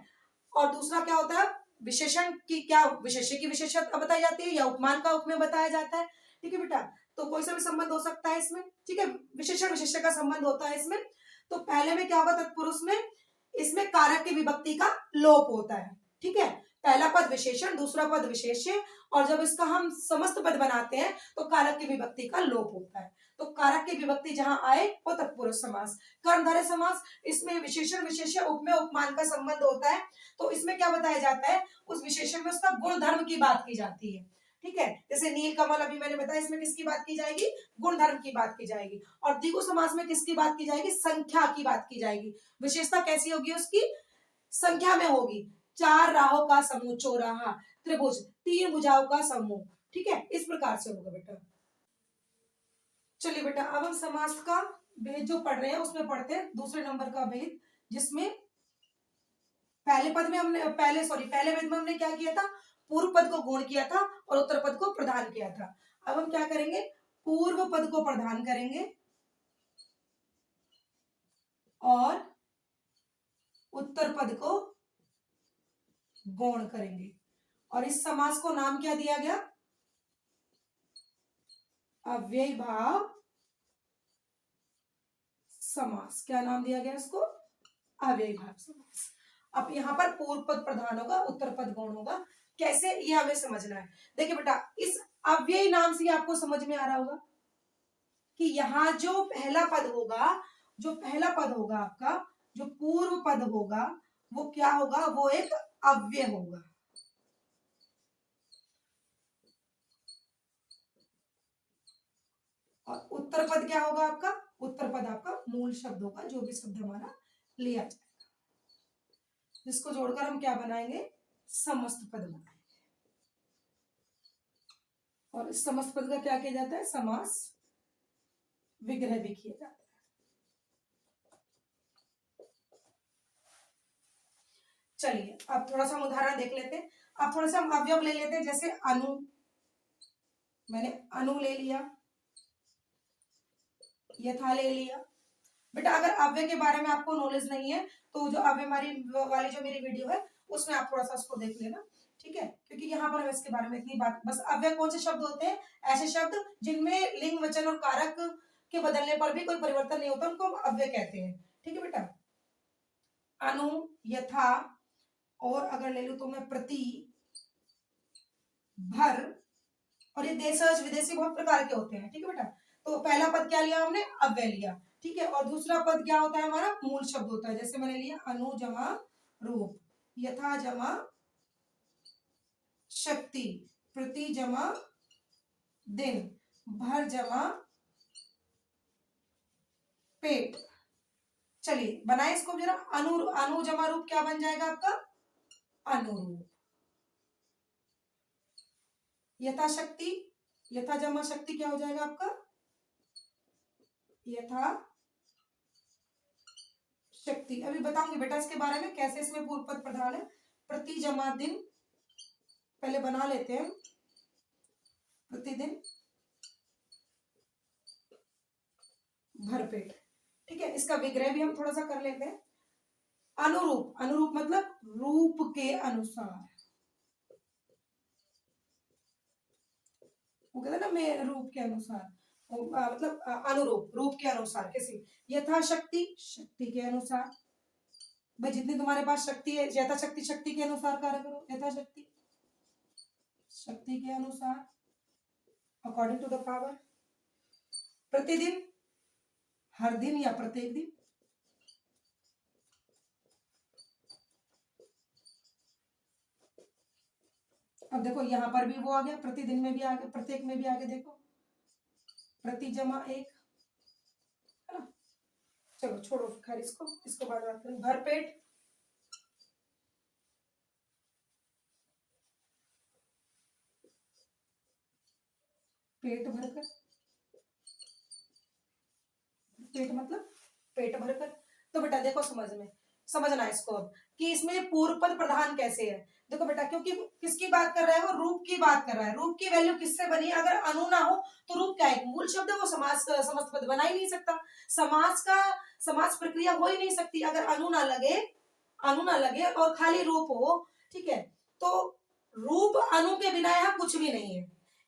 और दूसरा क्या होता है? विशेषण की क्या, विशेष्य की विशेषता बताई जाती है या उपमान का उपमेय बताया जाता है, ठीक है बेटा। तो कोई सा भी संबंध हो सकता है इसमें, ठीक है। विशेषण विशेष्य का संबंध होता है इसमें। तो पहले में क्या होगा तत्पुरुष में? इसमें कारक की विभक्ति का लोप होता है, ठीक है। पहला पद विशेषण, दूसरा पद विशेष्य, और जब इसका हम समस्त पद बनाते हैं तो कारक की विभक्ति का लोप होता है। तो कारक की विभक्ति जहां आए वो तत्पुरुष समास। कर्मधारय समास, इसमें विशेषण विशेष्य उपमेय उपमान का संबंध होता है। तो इसमें क्या बताया जाता है? उस विशेषण में उसका गुण धर्म की बात की जाती है, ठीक है। जैसे नील कमल अभी मैंने बताया, इसमें किसकी बात की जाएगी? गुण धर्म की बात की जाएगी। और द्विगु समास में किसकी बात की जाएगी? संख्या की बात की जाएगी। विशेषता कैसी होगी उसकी? संख्या में होगी। चार राहों का समूह चौराहा, त्रिभुज तीन भुजाओं का समूह, ठीक है। इस प्रकार से होगा बेटा। चलिए बेटा अब हम समास का भेद जो पढ़ रहे हैं उसमें पढ़ते हैं दूसरे नंबर का भेद, जिसमें पहले पद में हमने पहले भेद में हमने क्या किया था? पूर्व पद को गौण किया था और उत्तर पद को प्रधान किया था। अब हम क्या करेंगे? पूर्व पद को प्रधान करेंगे और उत्तर पद को गौण करेंगे। और इस समास को नाम क्या दिया गया? अव्ययी भाव समास। क्या नाम दिया गया इसको? अव्ययी भाव समास। अब यहाँ पर पूर्व पद प्रधान होगा, उत्तर पद गौण होगा। कैसे, ये हमें समझना है। देखिए बेटा, इस अव्ययी नाम से आपको समझ में आ रहा होगा कि यहाँ जो पहला पद होगा, जो पहला पद होगा आपका, जो पूर्व पद होगा, वो क्या होगा? वो एक अव्यय होगा। और उत्तर पद क्या होगा आपका? उत्तर पद आपका मूल शब्द होगा, जो भी शब्द हमारा लिया जाएगा, जिसको जोड़कर हम क्या बनाएंगे? समस्त पद बनाएंगे। और इस समस्त पद का क्या किया जाता है? समास विग्रह भी किया जाता है। चलिए अब थोड़ा सा हम उदाहरण देख लेते हैं। अब थोड़ा सा हम अवयव ले लेते हैं, जैसे अनु। मैंने अनु ले लिया, यथा ले लिया। बेटा अगर अव्यय के बारे में आपको नॉलेज नहीं है तो जो अव्यय वाली जो मेरी वीडियो है उसमें आप थोड़ा सा उसको देख लेना, ठीक है? क्योंकि यहाँ पर हम इसके बारे में इतनी बात, बस अव्यय कौन से शब्द होते हैं? ऐसे शब्द जिनमें लिंग, वचन और कारक के बदलने पर भी कोई परिवर्तन नहीं होता, उनको हम अव्यय कहते हैं। ठीक है बेटा? अनु, यथा, और अगर ले लू तो मैं प्रति, भर, और ये देशज, विदेशी बहुत प्रकार के होते हैं। ठीक है बेटा? तो पहला पद क्या लिया हमने? अव्यय लिया। ठीक है? और दूसरा पद क्या होता है हमारा? मूल शब्द होता है। जैसे मैंने लिया अनु जमा रूप, यथा जमा शक्ति, प्रति जमा दिन, भर जमा पेट। चलिए बनाए इसको जरा। अनु जमा रूप क्या बन जाएगा आपका? अनुरूप। यथाशक्ति, यथा जमा शक्ति क्या हो जाएगा आपका? यथा शक्ति। अभी बताऊंगी बेटा इसके बारे में, कैसे इसमें पूर्व पद प्रधान है। प्रति जमा दिन, पहले बना लेते हैं। प्रतिदिन, भरपेट। ठीक है? इसका विग्रह भी हम थोड़ा सा कर लेते हैं। अनुरूप, अनुरूप मतलब रूप के अनुसार। वो कहते हैं ना, मैं रूप के अनुसार, मतलब अनुरूप, रूप के अनुसार। किसी यथाशक्ति, शक्ति के अनुसार। भाई जितनी तुम्हारे पास शक्ति है, यथाशक्ति शक्ति के अनुसार कार्य करो। यथाशक्ति शक्ति के अनुसार, अकॉर्डिंग टू द पावर। प्रतिदिन, हर दिन या प्रत्येक दिन। अब देखो यहां पर भी वो आ गया, प्रतिदिन में भी आ गया, प्रत्येक में भी आ गया। देखो प्रति जमा एक, है ना? चलो छोड़ो खैर इसको बाद बात करें। भरपेट, पेट भरकर, पेट मतलब पेट भरकर। तो बेटा देखो समझना इसको अब कि इसमें पूर्व पद प्रधान कैसे है। देखो बेटा, क्योंकि किसकी बात कर रहा है? वो रूप की बात कर रहा है। रूप की वैल्यू किससे बनी? अगर अनु ना हो तो रूप क्या है? मूल शब्द है, वो समास समस्त पद बना ही नहीं सकता। समास प्रक्रिया हो ही नहीं सकती अगर अनु ना लगे और खाली रूप हो। ठीक है? तो रूप अनु के बिना यहाँ कुछ भी नहीं है,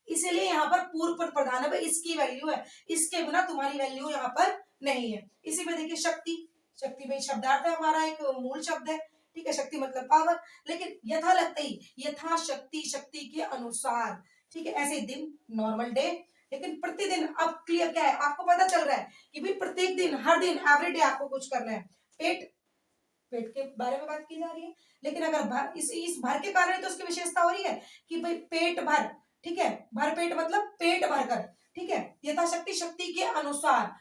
इसीलिए यहाँ पर पूर्व पद प्रधान है। इसकी वैल्यू है, इसके बिना तुम्हारी वैल्यू यहाँ पर नहीं है। इसी में देखिए शक्ति, शक्ति में शब्दार्थ है हमारा, एक मूल शब्द है। ठीक है? शक्ति मतलब पावर। लेकिन यथा लगते ही यथा शक्ति, शक्ति के अनुसार। ठीक है? ऐसे दिन, नॉर्मल डे। लेकिन प्रतिदिन, अब क्लियर क्या है? आपको पता चल रहा है कि भाई प्रत्येक दिन, हर दिन, एवरीडे आपको कुछ करना है। पेट के बारे में बात की जा रही है। लेकिन अगर भर, इस भर के कारण तो उसकी विशेषता हो रही है कि भाई पेट भर। ठीक है? भर पेट मतलब पेट भरकर। ठीक है? यथाशक्ति, शक्ति के अनुसार,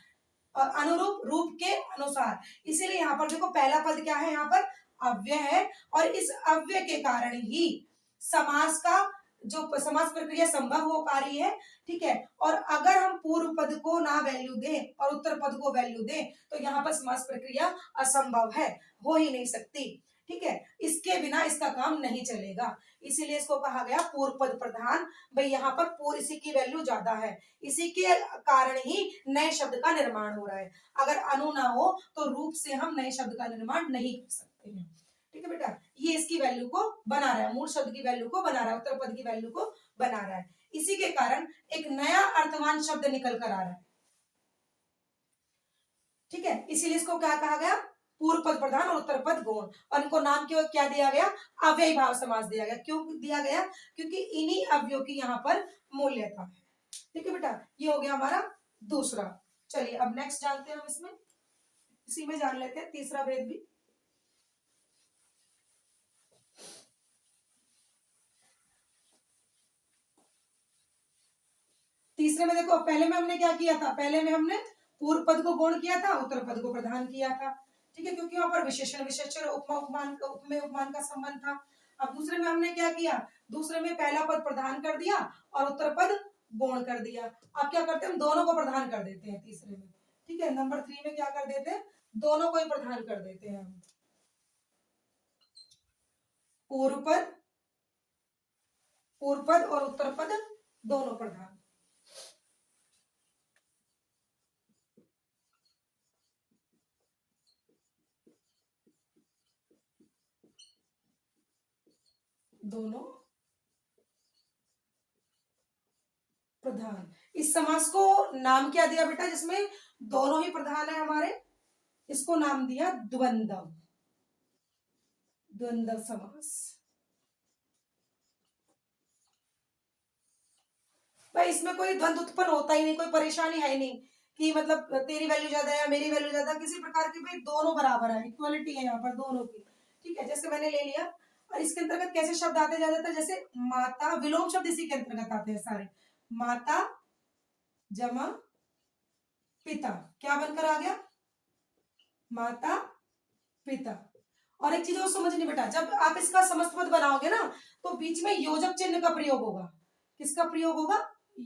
और अनुरूप, रूप के अनुसार। इसीलिए यहाँ पर देखो पहला पद क्या है? यहाँ पर अव्यय है, और इस अव्यय के कारण ही समास का जो समास प्रक्रिया संभव हो पा रही है। ठीक है? और अगर हम पूर्व पद को ना वैल्यू दें और उत्तर पद को वैल्यू दें तो यहाँ पर समास प्रक्रिया असंभव है, हो ही नहीं सकती। ठीक है? इसके बिना इसका काम नहीं चलेगा, इसीलिए इसको कहा गया पूर्व पद प्रधान। भाई यहाँ पर पूर्व, इसी की वैल्यू ज्यादा है, इसी के कारण ही नए शब्द का निर्माण हो रहा है। अगर अनु ना हो तो रूप से हम नए शब्द का निर्माण नहीं कर सकते। जाते हैं। ठीक है बेटा, ये इसकी वैल्यू को बना रहा है, मूल शब्द की वैल्यू को बना रहा है, उत्तर पद की वैल्यू को बना रहा है। इसी के कारण एक नया अर्थवान शब्द निकल कर आ रहा है। ठीक है, इसीलिए इसको क्या कहा गया, पूर्व पद प्रधान और उत्तर पद गौण, और इनको नाम क्यों क्या दिया गया, अव्ययी भाव समास दिया गया। क्यों दिया गया, क्योंकि इन्हीं अव्ययों की यहाँ पर मूल्यता है। ठीक है बेटा, ये हो गया हमारा दूसरा। चलिए अब नेक्स्ट जानते हैं हम, इसमें इसी में जान लेते हैं तीसरा भेद भी। तीसरे में देखो, पहले में हमने क्या किया था, पहले में हमने पूर्व पद को गौण किया था, उत्तर पद को प्रधान किया था। ठीक है, क्योंकि वहां पर विशेषण विशेषण उपमा उपमान उपमेय उपमान का संबंध था। अब दूसरे में हमने क्या किया, दूसरे में पहला पद प्रधान कर दिया और उत्तर पद गौण कर दिया। अब क्या करते हैं, हम दोनों को प्रधान कर देते हैं तीसरे में। ठीक है, नंबर 3 में क्या कर देते हैं, दोनों को ही प्रधान कर देते हैं हम। पूर्व पद और उत्तर पद दोनों प्रधान। दोनों प्रधान। इस समास को नाम क्या दिया बेटा, जिसमें दोनों ही प्रधान है हमारे, इसको नाम दिया द्वंद्व, द्वंद्व समास। भाई इसमें कोई द्वंद्व उत्पन्न होता ही नहीं, कोई परेशानी है ही नहीं कि मतलब तेरी वैल्यू ज्यादा है मेरी वैल्यू ज्यादा, किसी प्रकार की, भाई दोनों बराबर है, इक्वलिटी है यहाँ पर दोनों की। ठीक है, जैसे मैंने ले लिया, और इसके अंतर्गत कैसे शब्द आते जाते हैं, जैसे माता, विलोम शब्द इसी के अंतर्गत आते हैं सारे। माता जमा पिता, क्या बनकर आ गया, माता पिता। और एक चीज और समझनी बेटा, जब आप इसका समस्त पद बनाओगे ना, तो बीच में योजक चिन्ह का प्रयोग होगा। किसका प्रयोग होगा,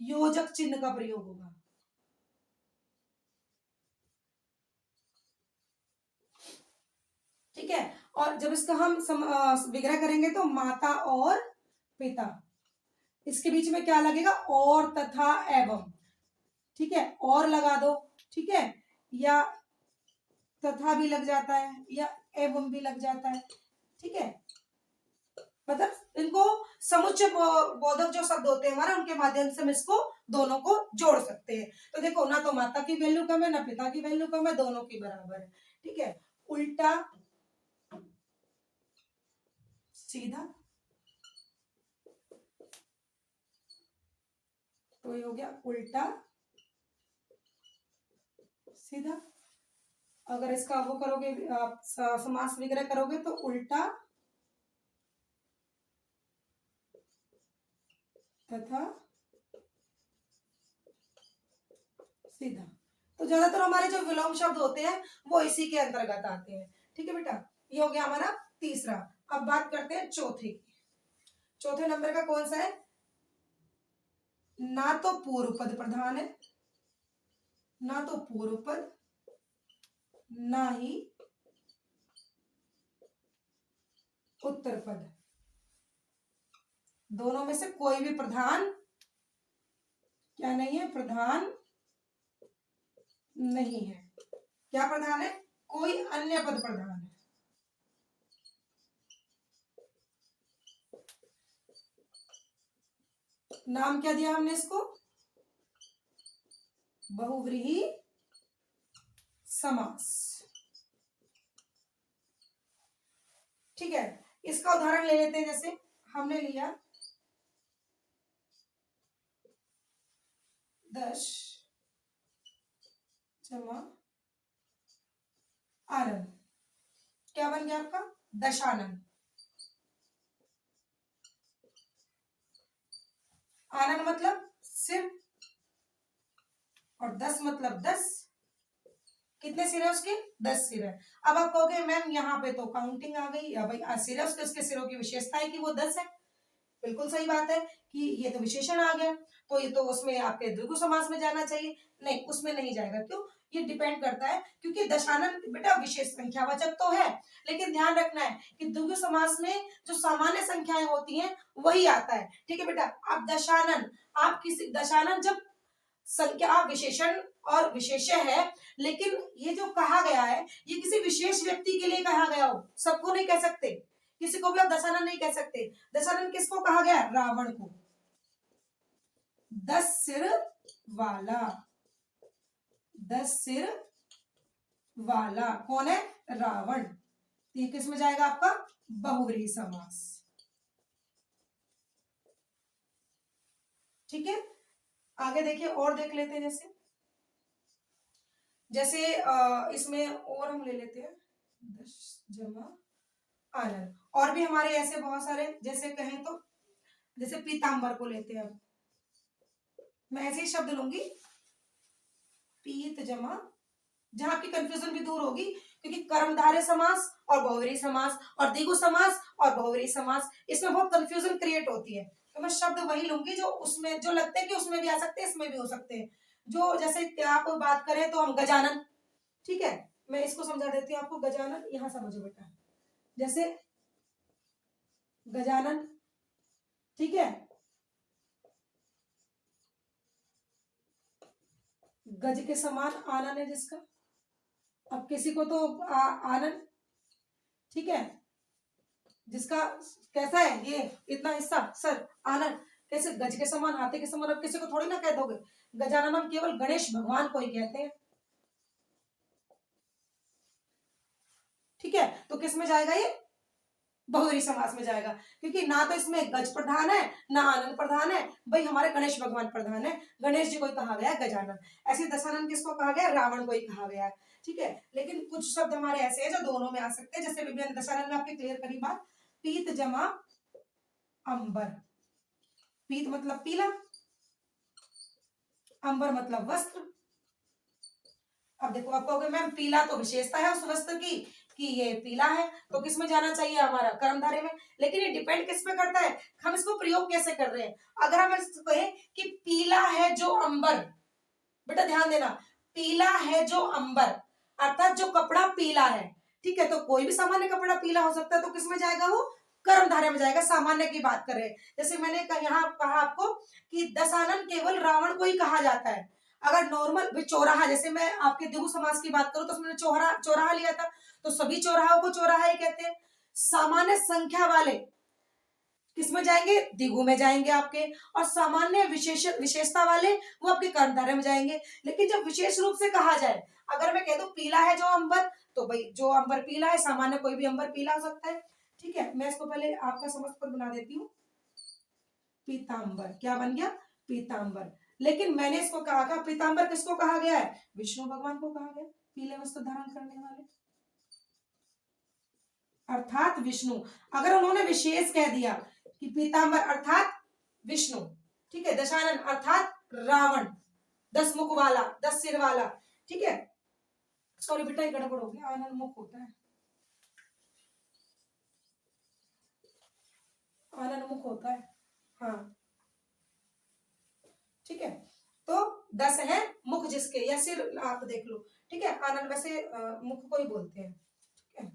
योजक चिन्ह का प्रयोग होगा। ठीक है, और जब इसका हम विग्रह करेंगे तो माता और पिता, इसके बीच में क्या लगेगा, और तथा एवं। ठीक है, और लगा दो, ठीक है, या तथा भी लग जाता है, या एवं भी लग जाता है। ठीक है, मतलब इनको समुच्चय बोधक जो शब्द होते हैं हमारे, उनके माध्यम से हम इसको दोनों को जोड़ सकते हैं। तो देखो, ना तो माता की वैल्यू कम है ना पिता की वैल्यू कम है, दोनों की बराबर है। ठीक है, उल्टा सीधा, तो ये हो गया उल्टा सीधा। अगर इसका वो करोगे, आप समास विग्रह करोगे तो उल्टा तथा सीधा। तो ज्यादातर हमारे जो विलोम शब्द होते हैं वो इसी के अंतर्गत आते हैं। ठीक है बेटा, ये हो गया हमारा तीसरा। अब बात करते हैं चौथे की। चौथे नंबर का कौन सा है, ना तो पूर्व पद प्रधान है, ना तो पूर्व पद, ना ही उत्तर पद, दोनों में से कोई भी प्रधान क्या नहीं है, प्रधान नहीं है। क्या प्रधान है, कोई अन्य पद प्रधान है। नाम क्या दिया हमने इसको, बहुव्रीहि समास। ठीक है, इसका उदाहरण ले लेते हैं। जैसे हमने लिया 10 जमा आनंद, क्या बन गया आपका, दशानंद। आनंद मतलब सिर, और 10 मतलब 10। कितने सिर है उसके, 10 सिर है। अब आप कहोगे मैम यहाँ पे तो काउंटिंग आ गई, भाई सिर है उसके सिरों की विशेषता है कि वो 10 है। बिल्कुल सही बात है कि ये तो विशेषण आ गया, तो ये तो उसमें आपके द्विगु समास में जाना चाहिए। नहीं, उसमें नहीं जाएगा। क्यों, ये डिपेंड करता है क्योंकि दशानन बेटा विशेष संख्यावाचक तो है, लेकिन ध्यान रखना है कि द्विगु समास में जो सामान्य संख्याएं होती हैं वही आता है। ठीक है बेटा, आप दशानन, आप किसी दशानन जब संख्या विशेषण और विशेष्य है, लेकिन ये जो कहा गया है ये किसी विशेष व्यक्ति के लिए कहा गया हो, सबको नहीं कह सकते, किसी को भी आप दशानन नहीं कह सकते। दशानन किसको कहा गया? रावण को। 10 सिर वाला, 10 सिर वाला कौन है? रावण। तो ये किस में जाएगा आपका? बहुव्रीहि समास। ठीक है, आगे देखिए और देख लेते हैं। जैसे इसमें और हम ले लेते हैं 10 जमा आनंद। और भी हमारे ऐसे बहुत सारे, जैसे कहें तो जैसे पीतांबर को लेते हैं। अब मैं ऐसे ही शब्द लूंगी, पीत जमा, जहां आपकी कंफ्यूजन भी दूर होगी, क्योंकि कर्मधारय समास और बहुव्रीहि समास और द्विगु समास और बहुव्रीहि समास, इसमें बहुत कंफ्यूजन क्रिएट होती है। तो मैं शब्द वही लूंगी जो उसमें जो लगते हैं कि उसमें भी आ सकते हैं, इसमें भी हो सकते हैं। जो जैसे आप बात करें तो हम गजानन, ठीक है, मैं इसको समझा देती हूँ आपको। गजानन यहां समझो बेटा, जैसे गजानन, ठीक है, गज के समान आनन है जिसका। अब किसी को तो आनन, ठीक है, जिसका कैसा है ये इतना हिस्सा सर, आनन कैसे गज के समान, हाथी के समान। अब किसी को थोड़ी ना कह दोगे। गजानन हम केवल गणेश भगवान को ही कहते हैं। ठीक है, तो किस में जाएगा ये? बहुव्रीहि समास में जाएगा, क्योंकि ना तो इसमें गज प्रधान है ना आनंद प्रधान है, भाई हमारे गणेश भगवान प्रधान है। गणेश जी को ही कहा गया है गजानन। ऐसे दशानन किसको कहा गया? रावण को ही कहा गया है। ठीक है, लेकिन कुछ शब्द हमारे ऐसे हैं जो दोनों में आ सकते हैं। जैसे मैंने दशानन में आपकी क्लियर करी बात, पीत जमा अंबर। पीत मतलब पीला, अंबर मतलब वस्त्र। अब देखो आप कहोगे मैम पीला तो विशेषता है उस वस्त्र की कि ये पीला है, तो किस में जाना चाहिए? हमारा कर्मधारय में। लेकिन ये डिपेंड किस पे करता है, हम इसको प्रयोग कैसे कर रहे हैं। अगर हम इसको कहें कि पीला है जो अंबर, बेटा ध्यान देना, पीला है जो अंबर अर्थात जो कपड़ा पीला है, ठीक है, तो कोई भी सामान्य कपड़ा पीला हो सकता है, तो किस में जाएगा? वो कर्मधारय में जाएगा। सामान्य की बात कर रहे हैं। जैसे मैंने यहाँ कहा आपको कि दशानन केवल रावण को ही कहा जाता है। अगर नॉर्मल चौराहा, जैसे मैं आपके द्विगु समास की बात करूं तो उसमें चौराहा लिया था, तो सभी चौराहों को चौराहा ही कहते हैं। सामान्य संख्या वाले किसमें जाएंगे? द्विगु में जाएंगे आपके। और सामान्य विशेषता वाले वो आपके कर्मधारय में जाएंगे। लेकिन जब विशेष रूप से कहा जाए, अगर मैं कह दूं पीला है जो अंबर, तो भाई जो अंबर पीला है, सामान्य कोई भी अंबर पीला हो सकता है। ठीक है, मैं इसको पहले आपका समझ पर बना देती हूँ। पीतांबर क्या बन गया? पीतांबर। लेकिन मैंने इसको कहा था, पीतांबर किसको कहा गया है? विष्णु भगवान को कहा गया, पीले वस्त्र धारण करने वाले अर्थात विष्णु। अगर उन्होंने विशेष कह दिया कि पीतांबर अर्थात विष्णु, ठीक है, दशानन अर्थात रावण, 10 मुख वाला, 10 सिर वाला, ठीक है, सॉरी बेटा गड़बड़ हो गया, आनंद मुख होता है, आनंद मुख होता है, हाँ ठीक है। तो 10 है मुख जिसके, या सिर आप देख लो, ठीक है, आनंद वैसे मुख को ही बोलते हैं, ठीक है,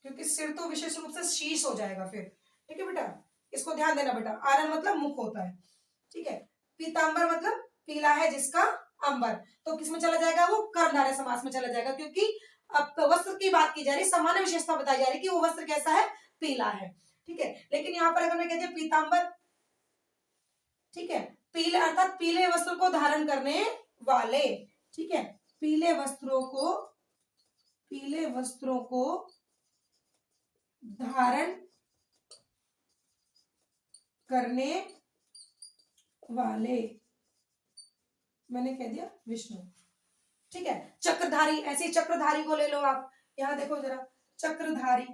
क्योंकि सिर तो विशेष रूप से शीश हो जाएगा फिर। ठीक है बेटा, इसको ध्यान देना बेटा, आनंद मतलब मुख होता है, ठीक है। पीतांबर मतलब पीला है जिसका अंबर, तो किसमें चला जाएगा? वो कर्मधारय समास में चला जाएगा, क्योंकि अब वस्त्र की बात की जा रही, सामान्य विशेषता बताई जा रही कि वो वस्त्र कैसा है? पीला है, ठीक है। लेकिन यहाँ पर अगर मैं कहती हूँ पीतांबर, ठीक है, पीले अर्थात पीले वस्त्र को धारण करने वाले, ठीक है, पीले वस्त्रों को धारण करने वाले, मैंने कह दिया विष्णु, ठीक है। चक्रधारी, ऐसे चक्रधारी को ले लो आप, यहां देखो जरा, चक्रधारी,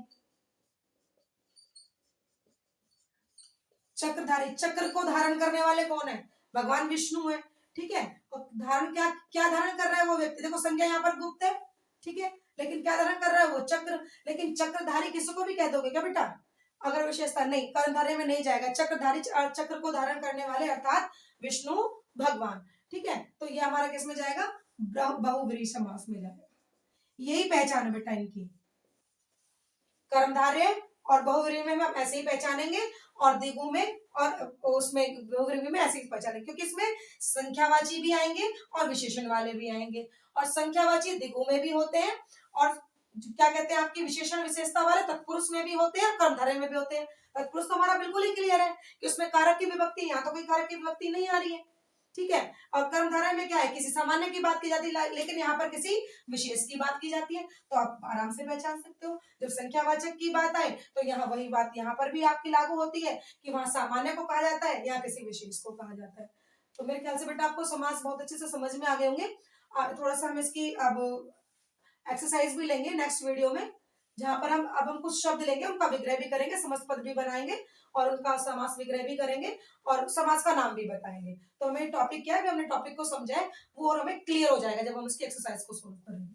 चक्रधारी, चक्र को धारण करने वाले कौन है? भगवान विष्णु है, ठीक है। और धारण क्या क्या धारण कर रहा है वो व्यक्ति? देखो संज्ञा यहाँ पर गुप्त है, ठीक है, लेकिन क्या धारण कर रहा है? वो चक्र। लेकिन चक्रधारी किसी को भी कह दोगे क्या बेटा? अगर विशेषता नहीं, कर्मधारय में नहीं जाएगा। चक्रधारी चक्र को धारण करने वाले अर्थात विष्णु भगवान, ठीक है। तो ये हमारा किस में जाएगा? बहुव्रीहि समास में जाएगा। यही पहचान है बेटा इनकी, कर्मधारय और बहुव्रीहि में हम ऐसे ही पहचानेंगे, और द्विगु में और उसमें बहुव्रीहि में ऐसे ही पहचानेंगे, क्योंकि इसमें संख्यावाची भी आएंगे और विशेषण वाले भी आएंगे। और संख्यावाची द्विगु में भी होते हैं, और क्या कहते हैं आपकी विशेषण विशेषता वाले तत्पुरुष में भी होते हैं, कर्मधारय में भी होते हैं। तत्पुरुष तो हमारा बिल्कुल ही क्लियर है कि उसमें कारक की विभक्ति, यहाँ तो कोई कारक की विभक्ति नहीं आ रही है, ठीक है। और कर्मधारय में क्या है, किसी सामान्य की बात की जाती है, लेकिन यहाँ पर किसी विशेष की बात की जाती है, तो आप आराम से पहचान सकते हो। जब संख्यावाचक की बात आए तो यहाँ वही बात यहाँ पर भी आपकी लागू होती है कि वहां सामान्य को कहा जाता है, यहाँ किसी विशेष को कहा जाता है। तो मेरे ख्याल से बेटा आपको समास बहुत अच्छे से समझ में आ गए होंगे। थोड़ा सा हम इसकी अब एक्सरसाइज भी लेंगे नेक्स्ट वीडियो में, जहां पर हम अब हम कुछ शब्द लेंगे, उनका विग्रह भी करेंगे, समस्त पद भी बनाएंगे और उनका समास विग्रह भी करेंगे और समास का नाम भी बताएंगे। तो हमें टॉपिक क्या है, हमने टॉपिक को समझा है वो, और हमें क्लियर हो जाएगा जब हम उसकी एक्सरसाइज को सोल्व करेंगे।